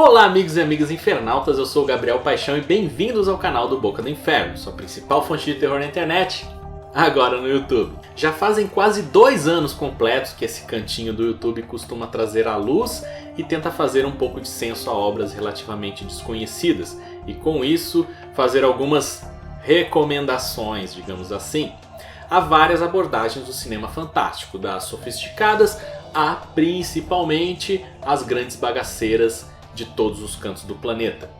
Olá amigos e amigas infernautas, eu sou o Gabriel Paixão e bem-vindos ao canal do Boca do Inferno, sua principal fonte de terror na internet, agora no YouTube. Já fazem quase 2 anos completos que esse cantinho do YouTube costuma trazer à luz e tenta fazer um pouco de censo a obras relativamente desconhecidas e com isso fazer algumas recomendações, digamos assim. Há várias abordagens do cinema fantástico, das sofisticadas a principalmente as grandes bagaceiras de todos os cantos do planeta.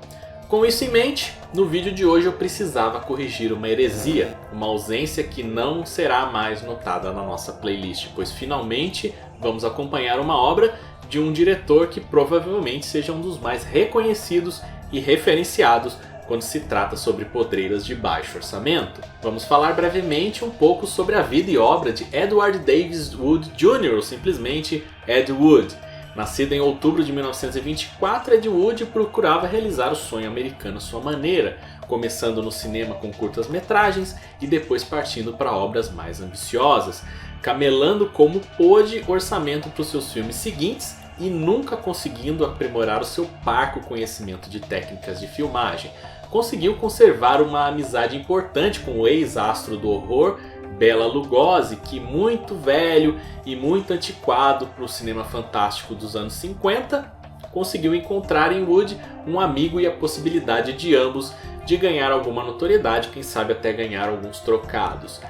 Com isso em mente, no vídeo de hoje eu precisava corrigir uma heresia, uma ausência que não será mais notada na nossa playlist, pois finalmente vamos acompanhar uma obra de um diretor que provavelmente seja um dos mais reconhecidos e referenciados quando se trata sobre podreiras de baixo orçamento. Vamos falar brevemente um pouco sobre a vida e obra de Edward Davis Wood Jr., ou simplesmente Ed Wood. Nascido em outubro de 1924, Ed Wood procurava realizar o sonho americano à sua maneira, começando no cinema com curtas-metragens e depois partindo para obras mais ambiciosas, camelando como pôde orçamento para os seus filmes seguintes e nunca conseguindo aprimorar o seu parco conhecimento de técnicas de filmagem. Conseguiu conservar uma amizade importante com o ex-astro do horror, Bela Lugosi, que muito velho e muito antiquado para o cinema fantástico dos anos 50, conseguiu encontrar em Wood um amigo e a possibilidade de ambos de ganhar alguma notoriedade, quem sabe até ganhar alguns trocados.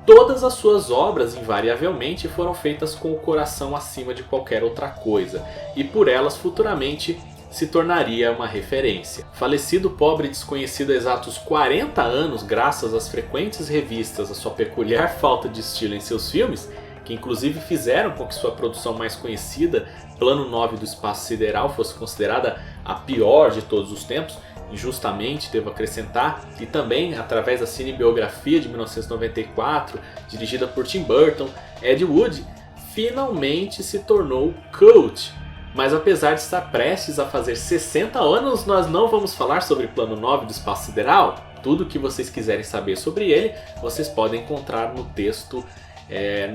Todas as suas obras, invariavelmente, foram feitas com o coração acima de qualquer outra coisa, e por elas futuramente se tornaria uma referência. Falecido pobre e desconhecido há exatos 40 anos graças às frequentes revistas, à sua peculiar falta de estilo em seus filmes, que inclusive fizeram com que sua produção mais conhecida, Plano 9 do Espaço Sideral, fosse considerada a pior de todos os tempos, injustamente devo acrescentar, e também através da cinebiografia de 1994, dirigida por Tim Burton, Ed Wood finalmente se tornou cult. Mas apesar de estar prestes a fazer 60 anos, nós não vamos falar sobre Plano 9 do Espaço Sideral. Tudo o que vocês quiserem saber sobre ele, vocês podem encontrar no texto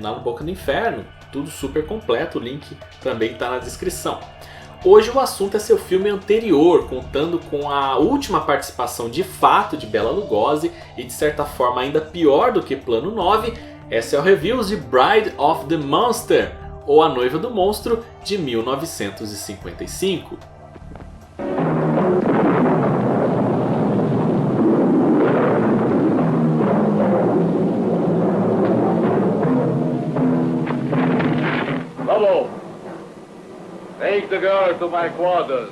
na Boca do Inferno. Tudo super completo, o link também está na descrição. Hoje o assunto é seu filme anterior, contando com a última participação de fato de Bela Lugosi e de certa forma ainda pior do que Plano 9. Essa é o review de Bride of the Monster, ou A Noiva do Monstro, de 1955. Lobo, take the girl to my quarters.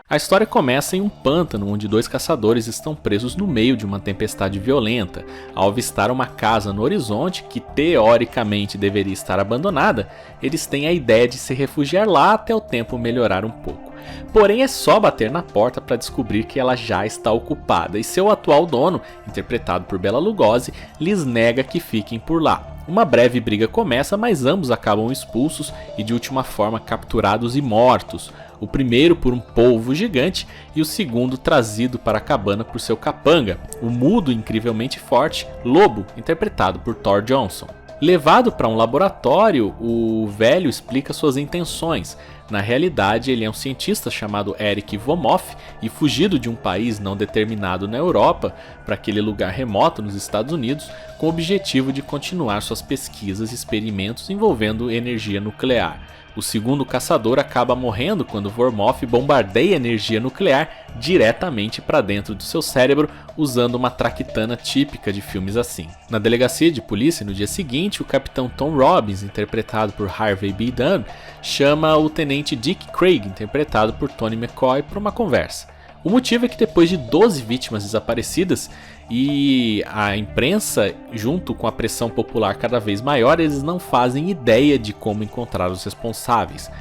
A história começa em um pântano onde 2 caçadores estão presos no meio de uma tempestade violenta. Ao avistar uma casa no horizonte que teoricamente deveria estar abandonada, eles têm a ideia de se refugiar lá até o tempo melhorar um pouco. Porém é só bater na porta para descobrir que ela já está ocupada e seu atual dono, interpretado por Bela Lugosi, lhes nega que fiquem por lá. Uma breve briga começa, mas ambos acabam expulsos e de última forma capturados e mortos. O primeiro por um polvo gigante e o segundo trazido para a cabana por seu capanga, o mudo e incrivelmente forte Lobo, interpretado por Thor Johnson. Levado para um laboratório, o velho explica suas intenções. Na realidade, ele é um cientista chamado Eric Vomoff e fugido de um país não determinado na Europa para aquele lugar remoto nos Estados Unidos com o objetivo de continuar suas pesquisas e experimentos envolvendo energia nuclear. O segundo caçador acaba morrendo quando Vormoff bombardeia energia nuclear diretamente para dentro do seu cérebro usando uma traquitana típica de filmes assim. Na delegacia de polícia no dia seguinte, o capitão Tom Robbins, interpretado por Harvey B. Dunn, chama o tenente Dick Craig, interpretado por Tony McCoy, para uma conversa. O motivo é que depois de 12 vítimas desaparecidas e a imprensa, junto com a pressão popular cada vez maior, eles não fazem ideia de como encontrar os responsáveis.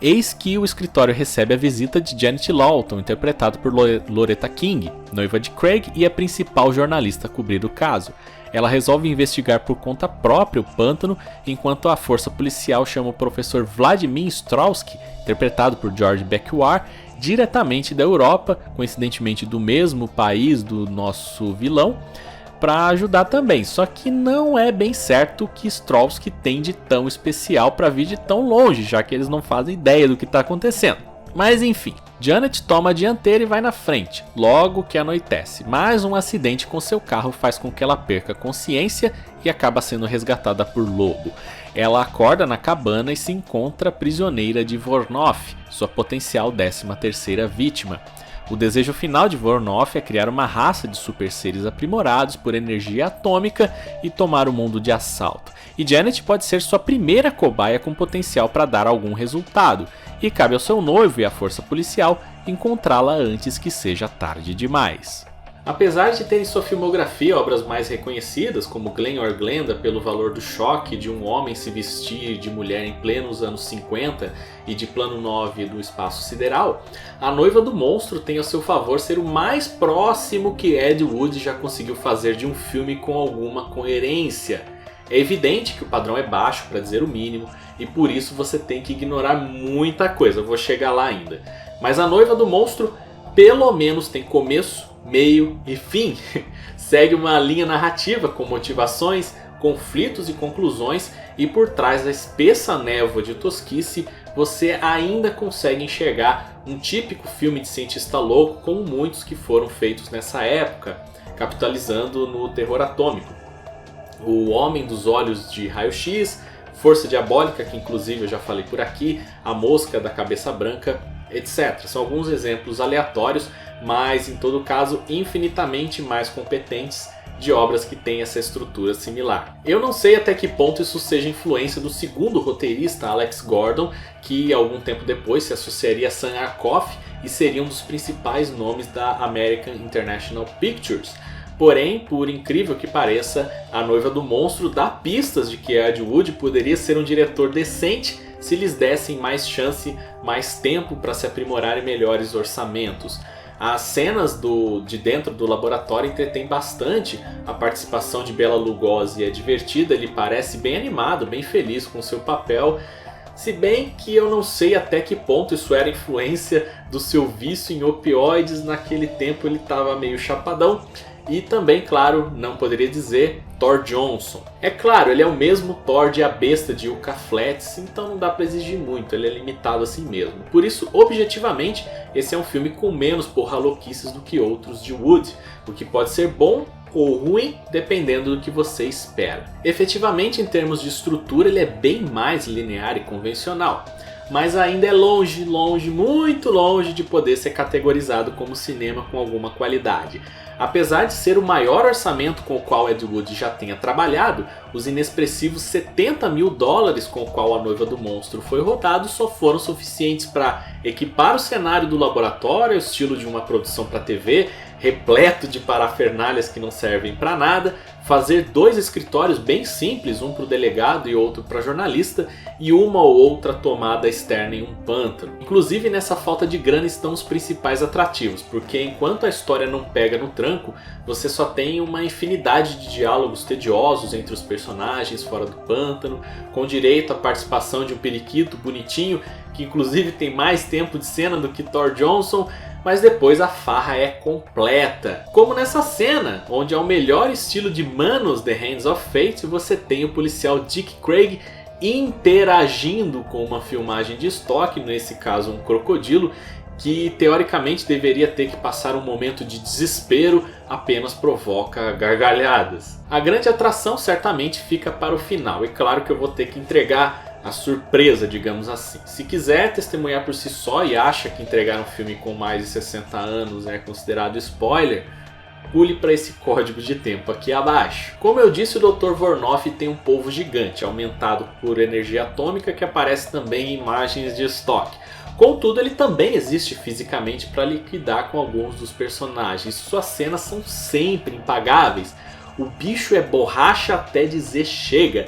Eis que o escritório recebe a visita de Janet Lawton, interpretado por Loretta King, noiva de Craig e a principal jornalista a cobrir o caso. Ela resolve investigar por conta própria o pântano, enquanto a força policial chama o professor Vladimir Straussky, interpretado por George Beckwar, diretamente da Europa, coincidentemente do mesmo país do nosso vilão, para ajudar também. Só que não é bem certo o que Straussky tem de tão especial para vir de tão longe, já que eles não fazem ideia do que está acontecendo. Mas enfim, Janet toma a dianteira e vai na frente, logo que anoitece. Mas um acidente com seu carro faz com que ela perca a consciência e acaba sendo resgatada por Lobo. Ela acorda na cabana e se encontra prisioneira de Vornoff, sua potencial 13ª vítima. O desejo final de Vornoff é criar uma raça de super seres aprimorados por energia atômica e tomar o mundo de assalto. E Janet pode ser sua primeira cobaia com potencial para dar algum resultado, e cabe ao seu noivo e à força policial encontrá-la antes que seja tarde demais. Apesar de ter em sua filmografia obras mais reconhecidas, como Glen or Glenda pelo valor do choque de um homem se vestir de mulher em plenos anos 50 e de Plano 9 do espaço sideral, A Noiva do Monstro tem ao seu favor ser o mais próximo que Ed Wood já conseguiu fazer de um filme com alguma coerência. É evidente que o padrão é baixo, para dizer o mínimo, e por isso você tem que ignorar muita coisa, eu vou chegar lá ainda. Mas A Noiva do Monstro pelo menos tem começo, meio e fim. Segue uma linha narrativa com motivações, conflitos e conclusões, e por trás da espessa névoa de tosquice você ainda consegue enxergar um típico filme de cientista louco, como muitos que foram feitos nessa época, capitalizando no terror atômico. O Homem dos Olhos de Raio-X, Força Diabólica, que inclusive eu já falei por aqui, A Mosca da Cabeça Branca, etc. São alguns exemplos aleatórios, mas em todo caso infinitamente mais competentes de obras que têm essa estrutura similar. Eu não sei até que ponto isso seja influência do segundo roteirista, Alex Gordon, que algum tempo depois se associaria a Sam Arkoff e seria um dos principais nomes da American International Pictures. Porém, por incrível que pareça, A Noiva do Monstro dá pistas de que Ed Wood poderia ser um diretor decente se lhes dessem mais chance, mais tempo para se aprimorar e melhores orçamentos. As cenas de dentro do laboratório entretêm bastante, a participação de Bela Lugosi é divertida, ele parece bem animado, bem feliz com seu papel, se bem que eu não sei até que ponto isso era influência do seu vício em opioides, naquele tempo ele estava meio chapadão. E também, claro, não poderia dizer Thor Johnson. É claro, ele é o mesmo Thor de A Besta de Yucca Flats, então não dá pra exigir muito, ele é limitado assim mesmo. Por isso, objetivamente, esse é um filme com menos porra-louquices do que outros de Wood, o que pode ser bom ou ruim, dependendo do que você espera. Efetivamente, em termos de estrutura, ele é bem mais linear e convencional, mas ainda é longe, muito longe de poder ser categorizado como cinema com alguma qualidade. Apesar de ser o maior orçamento com o qual Ed Wood já tenha trabalhado, os inexpressivos $70 mil com o qual A Noiva do Monstro foi rodado só foram suficientes para equipar o cenário do laboratório ao estilo de uma produção para TV, repleto de parafernálias que não servem para nada, fazer 2 escritórios bem simples, um para o delegado e outro para jornalista, e uma ou outra tomada externa em um pântano. Inclusive nessa falta de grana estão os principais atrativos, porque enquanto a história não pega no tranco, você só tem uma infinidade de diálogos tediosos entre os personagens fora do pântano, com direito à participação de um periquito bonitinho, que inclusive tem mais tempo de cena do que Thor Johnson, mas depois a farra é completa. Como nessa cena, onde ao melhor estilo de Manos The Hands of Fate, você tem o policial Dick Craig interagindo com uma filmagem de estoque, nesse caso um crocodilo, que teoricamente deveria ter que passar um momento de desespero, apenas provoca gargalhadas. A grande atração certamente fica para o final, e claro que eu vou ter que entregar a surpresa, digamos assim. Se quiser testemunhar por si só e acha que entregar um filme com mais de 60 anos é considerado spoiler, pule para esse código de tempo aqui abaixo. Como eu disse, o Dr. Vornoff tem um polvo gigante, aumentado por energia atômica, que aparece também em imagens de estoque. Contudo, ele também existe fisicamente para liquidar com alguns dos personagens. Suas cenas são sempre impagáveis. O bicho é borracha até dizer chega.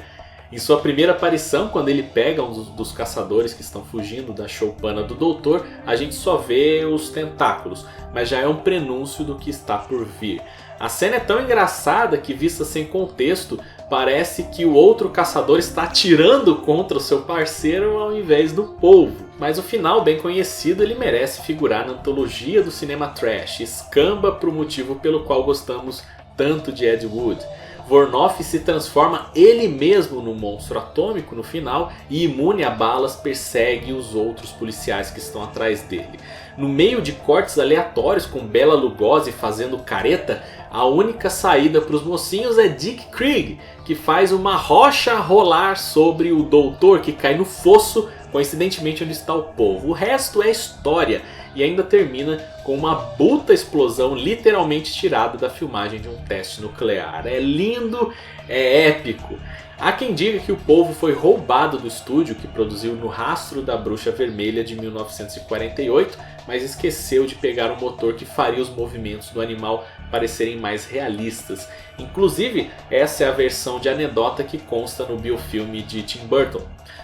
Em sua primeira aparição, quando ele pega um dos caçadores que estão fugindo da choupana do doutor, a gente só vê os tentáculos, mas já é um prenúncio do que está por vir. A cena é tão engraçada que, vista sem contexto, parece que o outro caçador está atirando contra o seu parceiro ao invés do polvo. Mas o final, bem conhecido, ele merece figurar na antologia do cinema trash, escamba para o motivo pelo qual gostamos tanto de Ed Wood. Vornoff se transforma ele mesmo num monstro atômico no final e, imune a balas, persegue os outros policiais que estão atrás dele. No meio de cortes aleatórios com Bela Lugosi fazendo careta, a única saída para os mocinhos é Dick Krieg, que faz uma rocha rolar sobre o doutor que cai no fosso, coincidentemente onde está o povo. O resto é história e ainda termina com uma bruta explosão literalmente tirada da filmagem de um teste nuclear. É lindo, é épico. Há quem diga que o polvo foi roubado do estúdio que produziu No Rastro da Bruxa Vermelha de 1948, mas esqueceu de pegar um motor que faria os movimentos do animal parecerem mais realistas. Inclusive, essa é a versão de anedota que consta no biofilme de Tim Burton.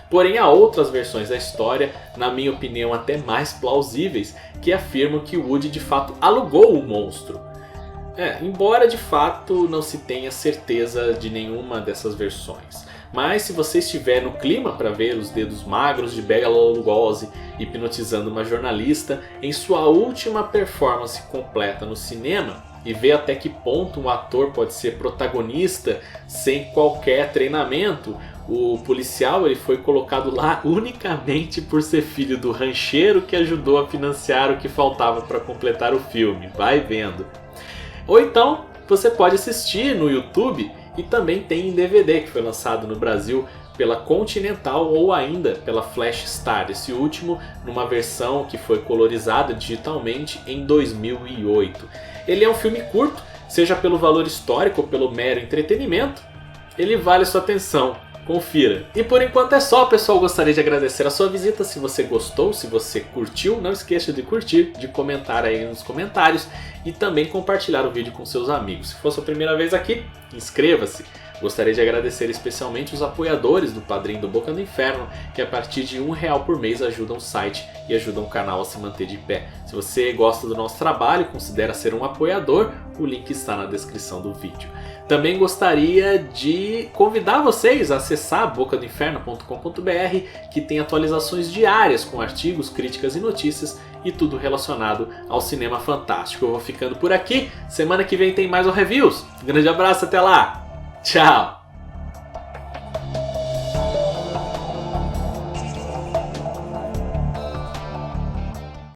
Porém, há outras versões da história, na minha opinião até mais plausíveis, que afirmam que Woody de fato alugou o monstro. Embora de fato não se tenha certeza de nenhuma dessas versões. Mas se você estiver no clima para ver os dedos magros de Bela Lugosi hipnotizando uma jornalista em sua última performance completa no cinema, e ver até que ponto um ator pode ser protagonista sem qualquer treinamento, o policial ele foi colocado lá unicamente por ser filho do rancheiro que ajudou a financiar o que faltava para completar o filme. Vai vendo. Ou então você pode assistir no YouTube, e também tem em DVD que foi lançado no Brasil pela Continental ou ainda pela Flash Star, esse último numa versão que foi colorizada digitalmente em 2008. Ele é um filme curto, seja pelo valor histórico ou pelo mero entretenimento, ele vale sua atenção. Confira. E por enquanto é só, pessoal. Gostaria de agradecer a sua visita. Se você gostou, se você curtiu, não esqueça de curtir, de comentar aí nos comentários e também compartilhar o vídeo com seus amigos. Se for sua primeira vez aqui, inscreva-se. Gostaria de agradecer especialmente os apoiadores do Padrim do Boca do Inferno, que a partir de R$1 por mês ajudam o site e ajudam o canal a se manter de pé. Se você gosta do nosso trabalho e considera ser um apoiador, o link está na descrição do vídeo. Também gostaria de convidar vocês a acessar bocadoinferno.com.br, que tem atualizações diárias com artigos, críticas e notícias e tudo relacionado ao cinema fantástico. Eu vou ficando por aqui, semana que vem tem mais Reviews. Um grande abraço, até lá! Tchau!